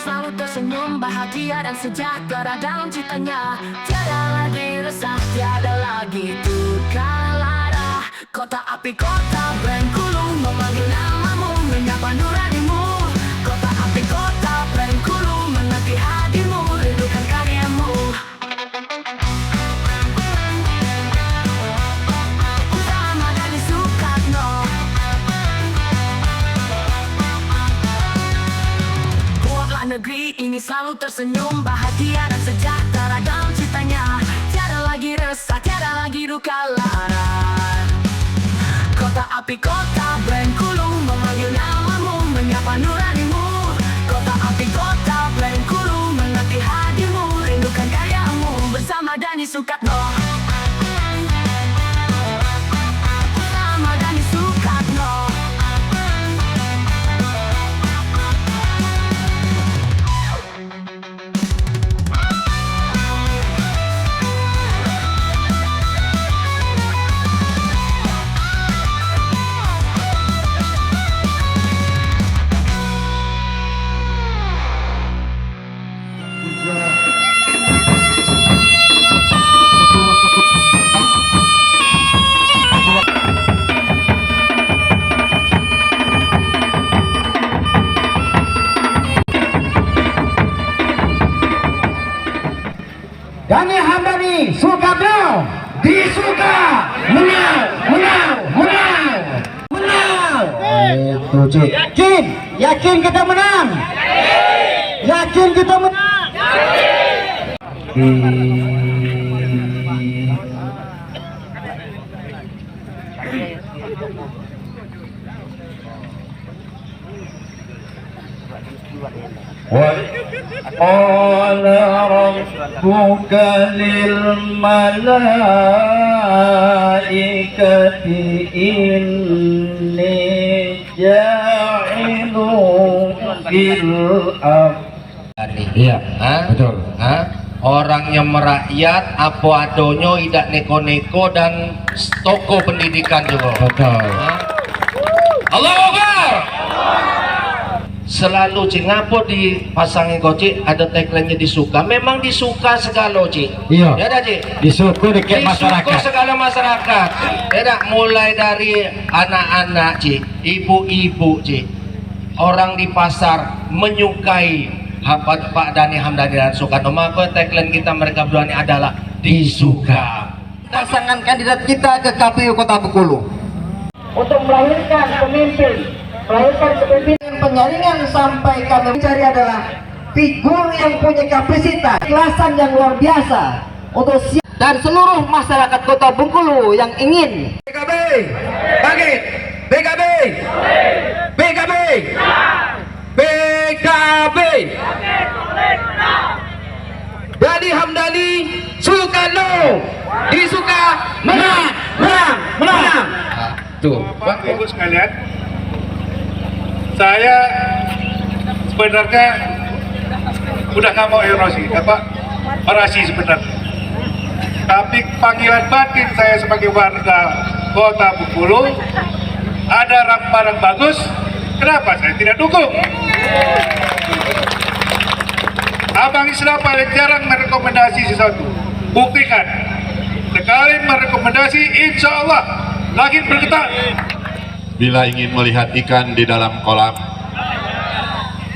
selalu tersenyum, bahagia dan sejahtera dalam citanya. Tiada lagi resah, tiada lagi duka lara. Kota api, kota Bengkulu, memanggil namamu, menyapa nuranimu. Kota api, kota Bengkulu, mengerti hadirmu, rindukan karyamu. Utama dari Soekarno. Buatlah negeri ini selalu tersenyum, bahagia dan sejahtera dalam citanya. Tiada lagi resah, tiada lagi duka lara. Kota api, kota Bengkulu, memanggil namamu, menyapa nuranimu. Kota api, kota Bengkulu, mengerti hadirmu, rindukan karyamu. Bersama Dani Soekarno. Bersama Dani Soekarno. Dani Hamdani Soekarno disuka menang. Itu Cin, yakin kita menang? Yakin kita menang? وقال ربك للملائكة إني جاعل في الأرض. Iya, betul. Orangnya merakyat, apa adonyo, tidak neko-neko, dan toko pendidikan juga. Betul. Allahu Akbar. Selalu Cik, ngapo dipasangin kok Cik, ada tagline-nya disuka. Memang disuka segala Cik. Iya. Ya dah Cik. Disuka dekat masyarakat. Disuka segala masyarakat. Ya dah, mulai dari anak-anak Cik, ibu-ibu Cik, orang di pasar menyukai Pak Dani Hamdani dan Soekarno. Maka tagline kita mereka berdua ini adalah disuka. Pasangan kandidat kita ke KPU Kota Bengkulu untuk melahirkan pemimpin penyaringan sampai kami mencari adalah figur yang punya kapasitas, keikhlasan yang luar biasa untuk dan seluruh masyarakat Kota Bengkulu yang ingin PKB bangkit, PKB PKB PKB Dani Hamdani Soekarno disuka menang. Tuh, Bapak Ibu sekalian, saya sebenarnya udah nggak mau orasi sebenarnya. Tapi panggilan batin saya sebagai warga Kota Bengkulu, ada barang bagus, kenapa saya tidak dukung? Abang Islam paling jarang merekomendasi sesuatu. Buktikan, sekali merekomendasi, insya Allah lagi bergetar. Bila ingin melihat ikan di dalam kolam,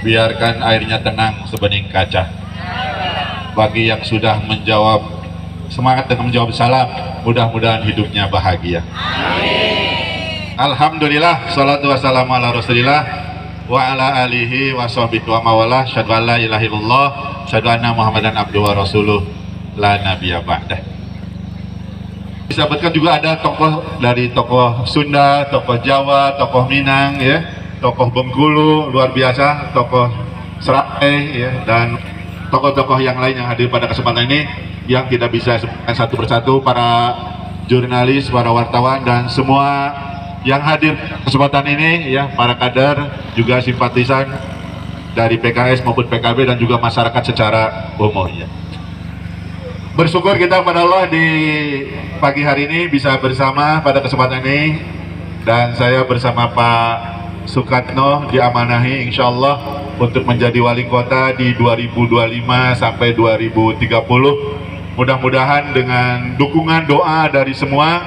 biarkan airnya tenang sebening kaca. Bagi yang sudah menjawab semangat dengan menjawab salam, mudah-mudahan hidupnya bahagia. Alhamdulillah, salatu wassalamu ala rasulillah wa ala alihi wa sahbihi wa mawalah, syahadu an la ilaha illallah, syahadu anna muhammadan abduhu wa rasuluh, la nabiyya ba'dah. Disebutkan juga ada tokoh dari tokoh Sunda, tokoh Jawa, tokoh Minang, ya, tokoh Bengkulu luar biasa, tokoh Serai, ya, dan tokoh-tokoh yang lain yang hadir pada kesempatan ini yang tidak bisa sebutkan satu persatu, para jurnalis, para wartawan, dan semua yang hadir kesempatan ini, ya, para kader, juga simpatisan dari PKS maupun PKB dan juga masyarakat secara umumnya. Bersyukur kita kepada Allah di pagi hari ini bisa bersama pada kesempatan ini, dan saya bersama Pak Soekarno diamanahi insya Allah untuk menjadi wali kota di 2025 sampai 2030. Mudah-mudahan dengan dukungan doa dari semua,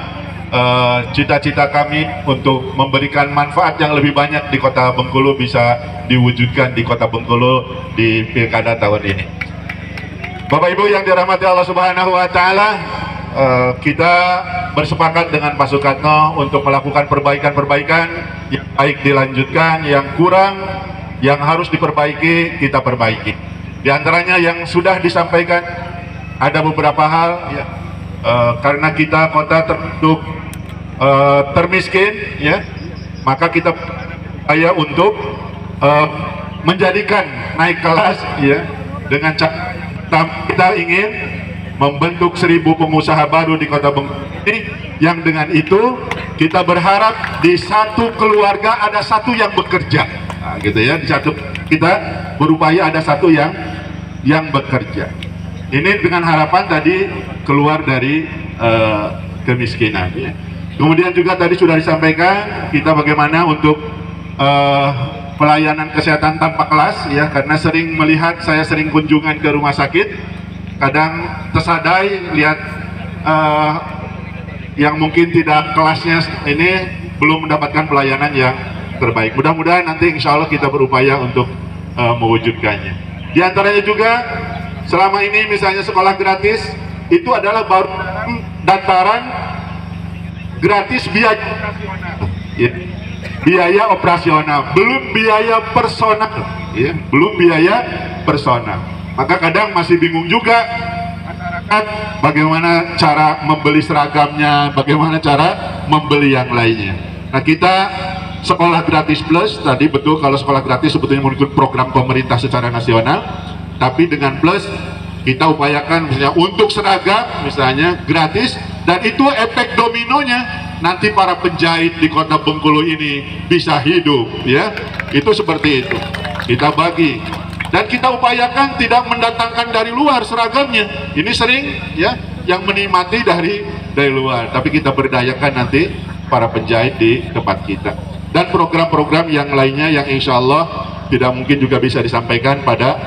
cita-cita kami untuk memberikan manfaat yang lebih banyak di Kota Bengkulu bisa diwujudkan di Kota Bengkulu di Pilkada tahun ini. Bapak Ibu yang dirahmati Allah Subhanahu wa taala, kita bersepakat dengan Pak Sukatno untuk melakukan perbaikan-perbaikan yang baik dilanjutkan, yang kurang, yang harus diperbaiki, kita perbaiki. Di antaranya yang sudah disampaikan ada beberapa hal ya, karena kita kota terbentuk termiskin ya, maka kita upaya untuk menjadikan naik kelas ya, dengan cara kita ingin membentuk 1000 pengusaha baru di Kota Bengkulu ini, yang dengan itu kita berharap di satu keluarga ada satu yang bekerja, nah, gitu ya, di satu kita berupaya ada satu yang bekerja. Ini dengan harapan tadi keluar dari kemiskinan ya. Kemudian juga tadi sudah disampaikan kita bagaimana untuk pelayanan kesehatan tanpa kelas ya, karena saya sering kunjungan ke rumah sakit, kadang tersadai lihat yang mungkin tidak kelasnya ini belum mendapatkan pelayanan yang terbaik. Mudah-mudahan nanti insya Allah kita berupaya untuk mewujudkannya. Di antaranya juga selama ini misalnya sekolah gratis itu adalah baru dataran gratis biaya ya, biaya operasional, belum biaya personal ya, belum biaya personal. Maka kadang masih bingung juga masyarakat bagaimana cara membeli seragamnya, bagaimana cara membeli yang lainnya. Nah, kita sekolah gratis plus tadi betul, kalau sekolah gratis sebetulnya mengikut program pemerintah secara nasional, tapi dengan plus kita upayakan misalnya untuk seragam misalnya gratis, dan itu efek dominonya nanti para penjahit di Kota Bengkulu ini bisa hidup ya, itu seperti itu kita bagi, dan kita upayakan tidak mendatangkan dari luar seragamnya. Ini sering ya yang menikmati dari luar, tapi kita berdayakan nanti para penjahit di tempat kita, dan program-program yang lainnya yang insya Allah tidak mungkin juga bisa disampaikan pada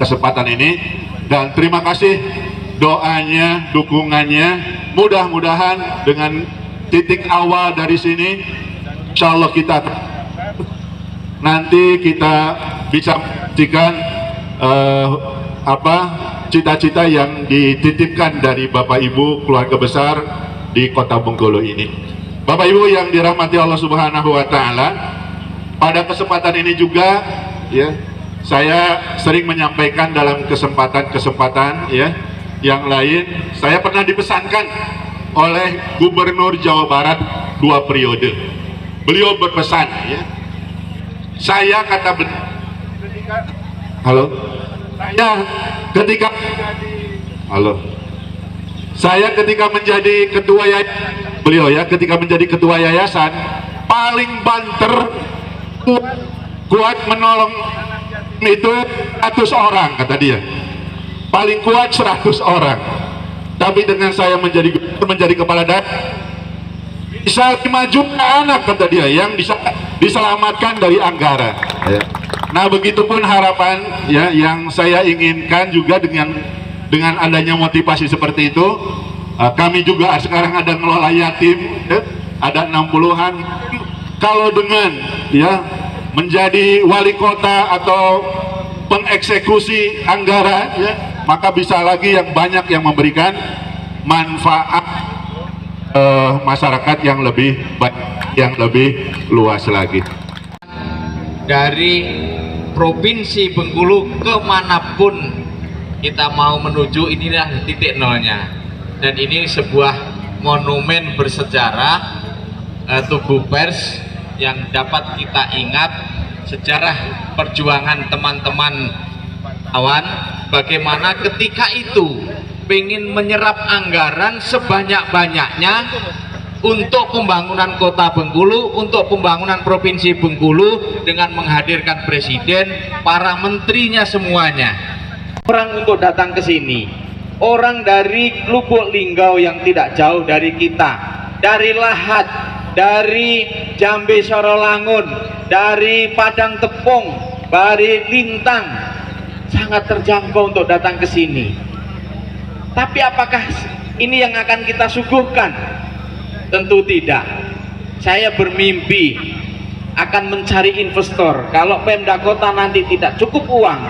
kesempatan ini. Dan terima kasih doanya, dukungannya. Mudah-mudahan dengan titik awal dari sini, insya Allah kita nanti kita bisa menyaksikan cita-cita yang dititipkan dari Bapak Ibu keluarga besar di Kota Bengkulu ini. Bapak Ibu yang dirahmati Allah Subhanahu wa taala, pada kesempatan ini juga ya, saya sering menyampaikan dalam kesempatan-kesempatan ya yang lain, saya pernah dipesankan oleh Gubernur Jawa Barat 2 periode. Beliau berpesan ya, saya kata saya ketika menjadi ketua yayasan, beliau ya ketika menjadi ketua yayasan paling banter kuat menolong itu 100 orang kata dia, paling kuat 100 orang. Tapi dengan saya menjadi kepala daerah bisa 5 juta anak kata dia yang bisa diselamatkan dari anggaran ya. Nah, begitupun harapan ya yang saya inginkan juga dengan adanya motivasi seperti itu. Kami juga sekarang ada ngelola yatim ya, ada 60-an. Kalau dengan ya menjadi wali kota atau pengeksekusi anggaran ya, maka bisa lagi yang banyak yang memberikan manfaat masyarakat yang lebih baik, yang lebih luas lagi. Dari provinsi Bengkulu kemanapun kita mau menuju, inilah titik nolnya, dan ini sebuah monumen bersejarah tugu pers yang dapat kita ingat sejarah perjuangan teman-teman kawan, bagaimana ketika itu pengen menyerap anggaran sebanyak-banyaknya untuk pembangunan Kota Bengkulu, untuk pembangunan Provinsi Bengkulu, dengan menghadirkan presiden, para menterinya semuanya. Orang untuk datang ke sini, orang dari Lubuk Linggau yang tidak jauh dari kita, dari Lahat, dari Jambi Sorolangun, dari Padang Tepung, Bari Lintang sangat terjangkau untuk datang ke sini. Tapi apakah ini yang akan kita suguhkan? Tentu tidak. Saya bermimpi akan mencari investor. Kalau Pemda Kota nanti tidak cukup uang,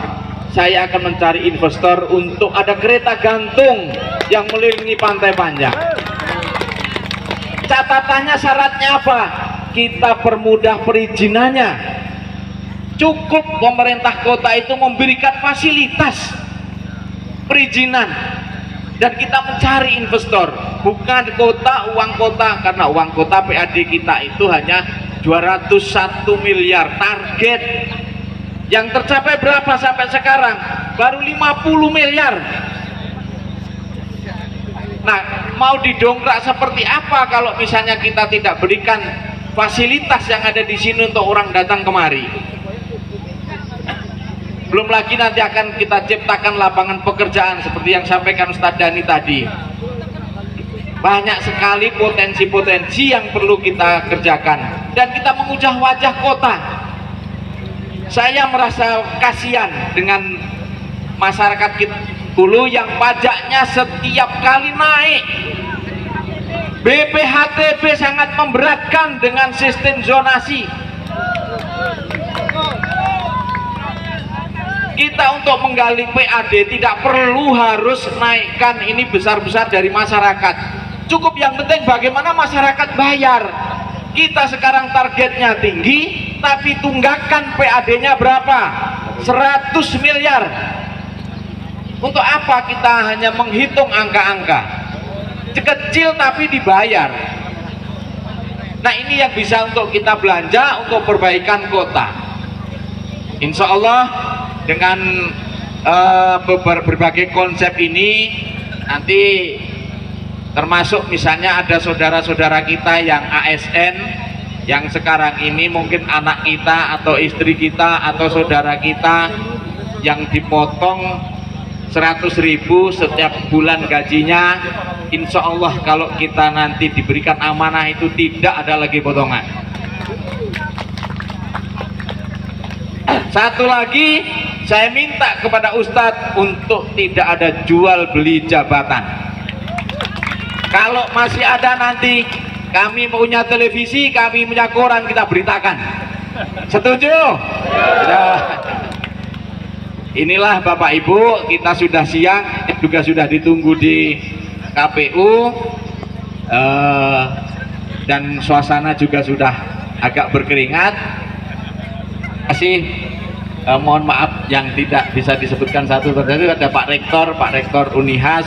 saya akan mencari investor untuk ada kereta gantung yang melilingi Pantai Panjang. Catatannya, syaratnya apa? Kita permudah perizinannya. Cukup pemerintah kota itu memberikan fasilitas perizinan dan kita mencari investor, bukan kota, uang kota, karena uang kota PAD kita itu hanya 201 miliar target. Yang tercapai berapa sampai sekarang? Baru 50 miliar. Nah, mau didongkrak seperti apa kalau misalnya kita tidak berikan fasilitas yang ada di sini untuk orang datang kemari? Belum lagi nanti akan kita ciptakan lapangan pekerjaan seperti yang sampaikan Ustadz Dani tadi. Banyak sekali potensi-potensi yang perlu kita kerjakan dan kita mengujah wajah kota. Saya merasa kasihan dengan masyarakat kita dulu yang pajaknya setiap kali naik. BPHTB sangat memberatkan dengan sistem zonasi. Kita untuk menggali PAD tidak perlu harus naikkan ini besar-besar dari masyarakat. Cukup yang penting bagaimana masyarakat bayar. Kita sekarang targetnya tinggi, tapi tunggakan PAD-nya berapa? 100 miliar. Untuk apa kita hanya menghitung angka-angka? Kecil tapi dibayar. Nah, ini yang bisa untuk kita belanja untuk perbaikan kota. Insya Allah dengan berbagai konsep ini nanti termasuk misalnya ada saudara-saudara kita yang ASN yang sekarang ini mungkin anak kita atau istri kita atau saudara kita yang dipotong 100.000 setiap bulan gajinya. Insya Allah kalau kita nanti diberikan amanah itu tidak ada lagi potongan. Satu lagi, saya minta kepada Ustadz untuk tidak ada jual beli jabatan. Kalau masih ada nanti kami punya televisi, kami punya koran, kita beritakan. Setuju? Ya. Inilah Bapak Ibu, kita sudah siang, juga sudah ditunggu di KPU dan suasana juga sudah agak berkeringat. Masih mohon maaf yang tidak bisa disebutkan satu persatu. Ada Pak Rektor Unihas,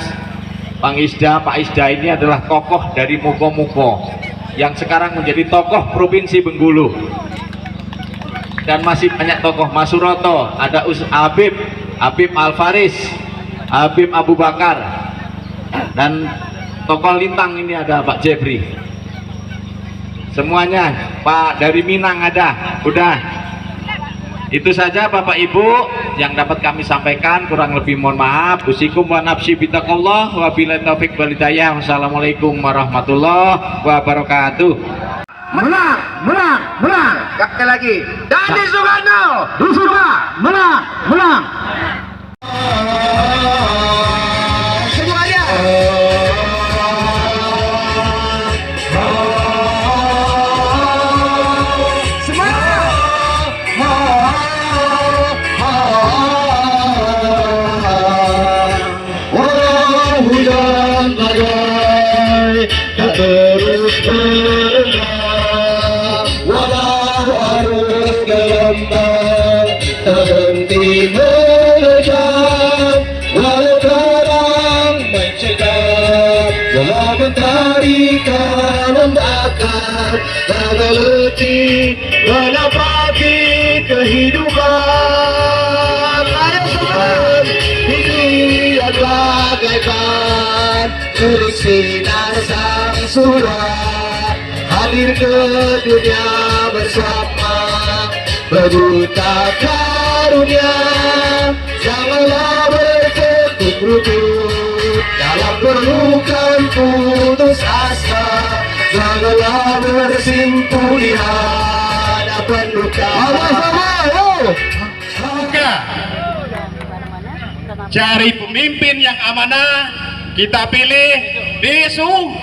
Pak Isda ini adalah tokoh dari Muko-Muko yang sekarang menjadi tokoh Provinsi Bengkulu. Dan masih banyak tokoh, Mas Suroto, ada Habib Alfaris, Habib Abu Bakar, dan tokoh Lintang ini ada Pak Jeffrey. Semuanya, Pak dari Minang ada, udah. Itu saja Bapak Ibu yang dapat kami sampaikan, kurang lebih mohon maaf. Usikum wa nafsi bitaqallah wa billahi taufiq wal hidayah. Wassalamualaikum warahmatullahi wabarakatuh. Menang. Sekali lagi. Dani Sugando. Menang. Semuanya. Terus berenang, walau arus gelombang terhenti mengejar, walau terang mencegah, walau mentari membakar, naga letih menapaki kehidupan. Ayo semua, ini adalah bagaikan terik sinar sang surya hadir ke dunia bersama berduta karunia. Janganlah bertekuk lutut dalam pelukan putus asa, janganlah bersimpuh di hadapan duka. Cari pemimpin yang amanah, kita pilih Desu.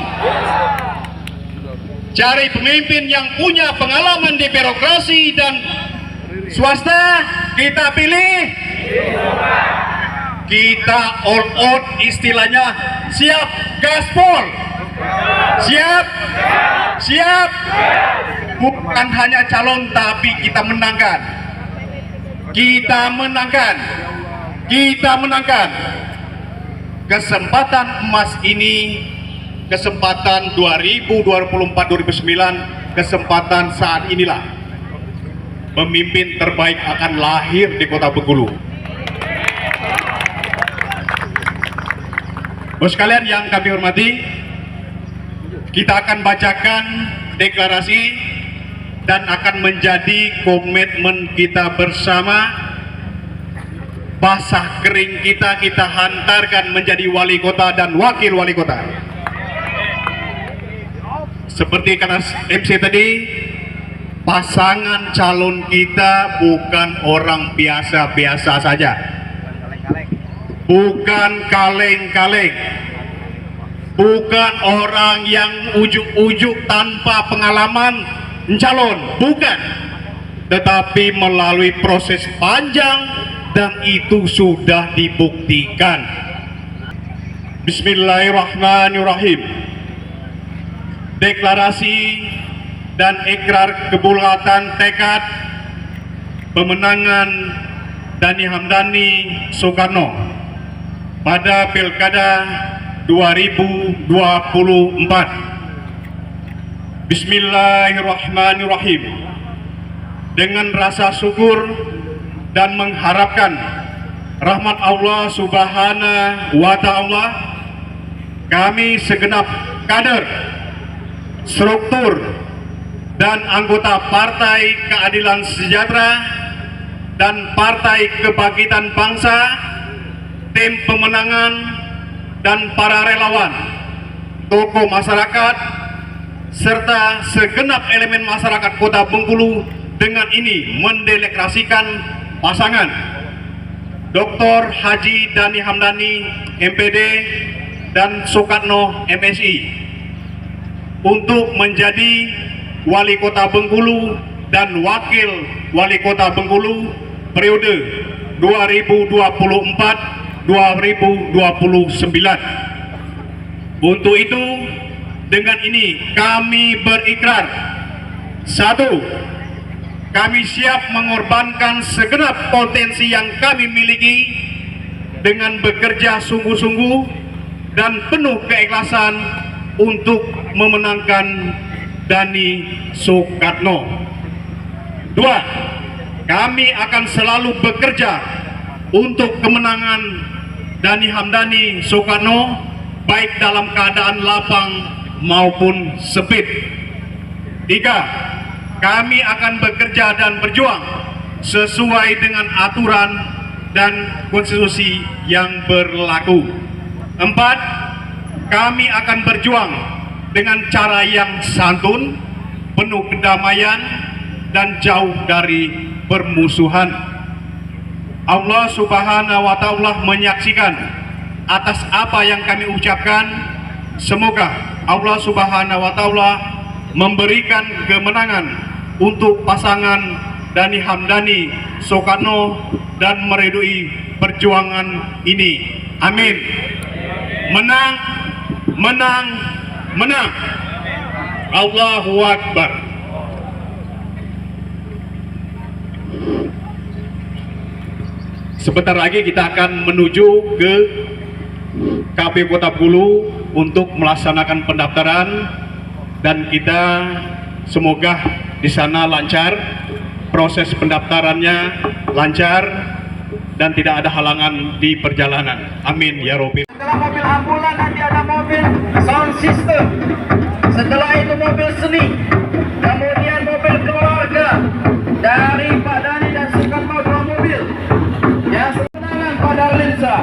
Cari pemimpin yang punya pengalaman di birokrasi dan swasta, kita pilih. Kita all out, istilahnya siap gaspol. Siap? Siap? Bukan hanya calon, tapi kita menangkan. Kita menangkan. Kita menangkan. Kesempatan emas ini, kesempatan 2024-2009, kesempatan saat inilah pemimpin terbaik akan lahir di Kota Bengkulu. Bos kalian yang kami hormati, kita akan bacakan deklarasi dan akan menjadi komitmen kita bersama. Basah kering kita hantarkan menjadi wali kota dan wakil wali kota. Seperti kata MC tadi, pasangan calon kita bukan orang biasa-biasa saja, bukan kaleng-kaleng, bukan orang yang ujuk-ujuk tanpa pengalaman calon, bukan, tetapi melalui proses panjang dan itu sudah dibuktikan. Bismillahirrahmanirrahim. Deklarasi dan ikrar kebulatan tekad pemenangan Dhani Hamdani Soekarno pada Pilkada 2024. Bismillahirrahmanirrahim. Dengan rasa syukur dan mengharapkan rahmat Allah Subhanahu wa Ta'ala, kami segenap kader, struktur, dan anggota Partai Keadilan Sejahtera dan Partai Kebangkitan Bangsa, tim pemenangan, dan para relawan, tokoh masyarakat, serta segenap elemen masyarakat Kota Bengkulu dengan ini mendeklarasikan pasangan Dr. Haji Dhani Hamdani MPD dan Soekarno MSI untuk menjadi wali kota Bengkulu dan wakil wali kota Bengkulu periode 2024-2029. Untuk itu, dengan ini kami berikrar, satu, kami siap mengorbankan segenap potensi yang kami miliki dengan bekerja sungguh-sungguh dan penuh keikhlasan untuk memenangkan Dhani Soekarno. Dua, kami akan selalu bekerja untuk kemenangan Dhani Hamdani Soekarno baik dalam keadaan lapang maupun sempit. Tiga, kami akan bekerja dan berjuang sesuai dengan aturan dan konstitusi yang berlaku. Empat, kami akan berjuang dengan cara yang santun, penuh kedamaian, dan jauh dari permusuhan. Allah Subhanahu wa Ta'ala menyaksikan atas apa yang kami ucapkan. Semoga Allah Subhanahu wa Ta'ala memberikan kemenangan untuk pasangan Dhani Hamdani Soekarno dan meridui perjuangan ini. Amin. Menang, menang, menang. Allahu Akbar. Sebentar lagi kita akan menuju ke KPU Kota Bengkulu untuk melaksanakan pendaftaran, dan kita semoga di sana lancar, proses pendaftarannya lancar dan tidak ada halangan di perjalanan. Amin ya Robi. Setelah mobil ambulan nanti ada mobil sound system, setelah itu mobil seni, kemudian mobil keluarga dari Pak Dhani dan Soekarno, 2 mobil ya, kemenangan Pak Darlinsa.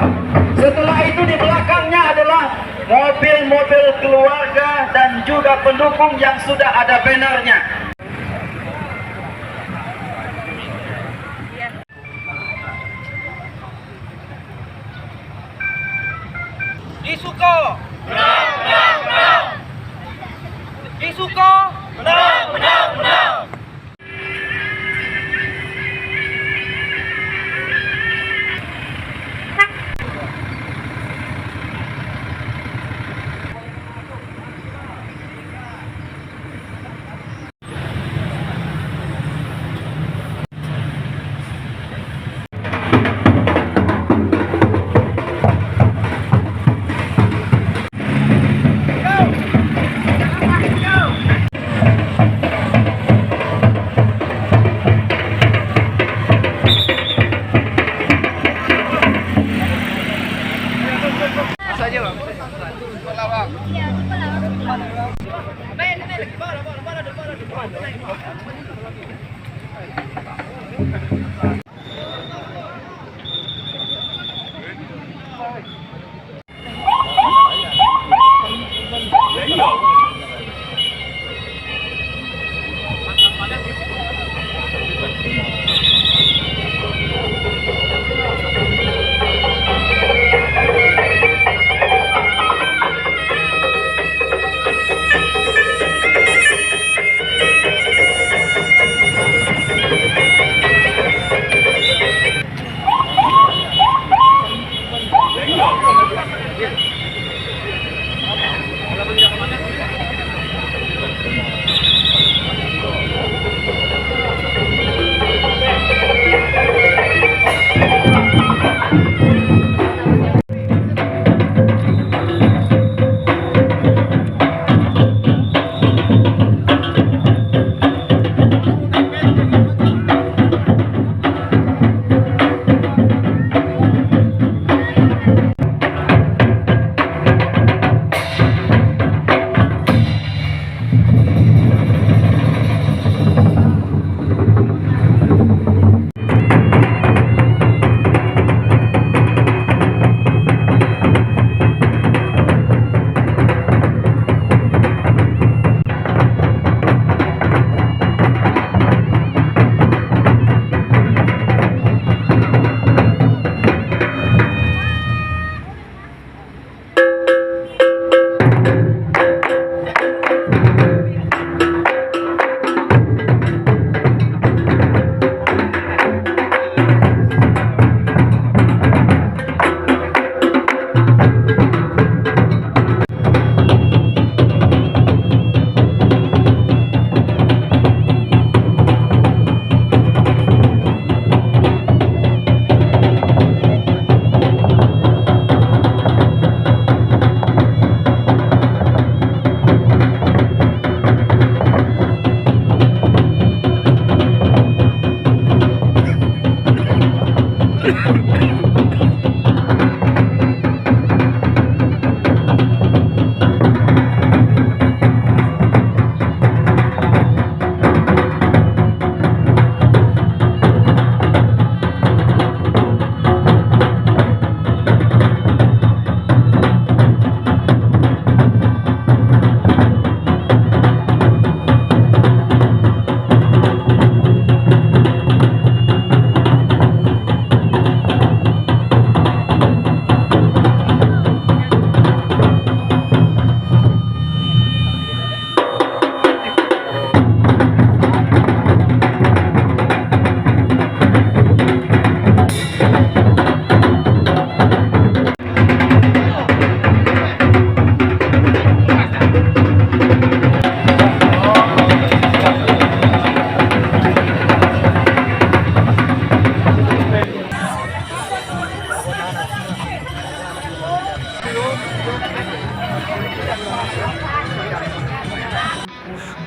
Setelah itu di belakangnya adalah mobil-mobil keluarga dan juga pendukung yang sudah ada bannernya.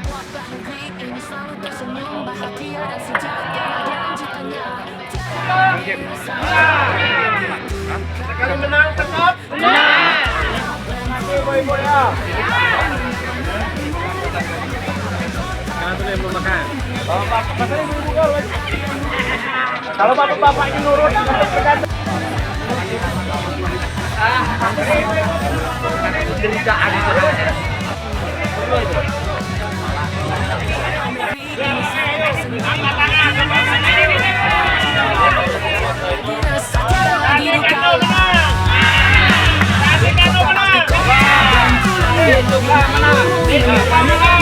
Wabah negeri ini selalu tersenyum, bahagia dan sejahtera dan citanya. Sekali menang tetap menang. Boy ya. Jangan tuh belum makan. Kalau bapak ini nurut, penderitaan itu. Menang.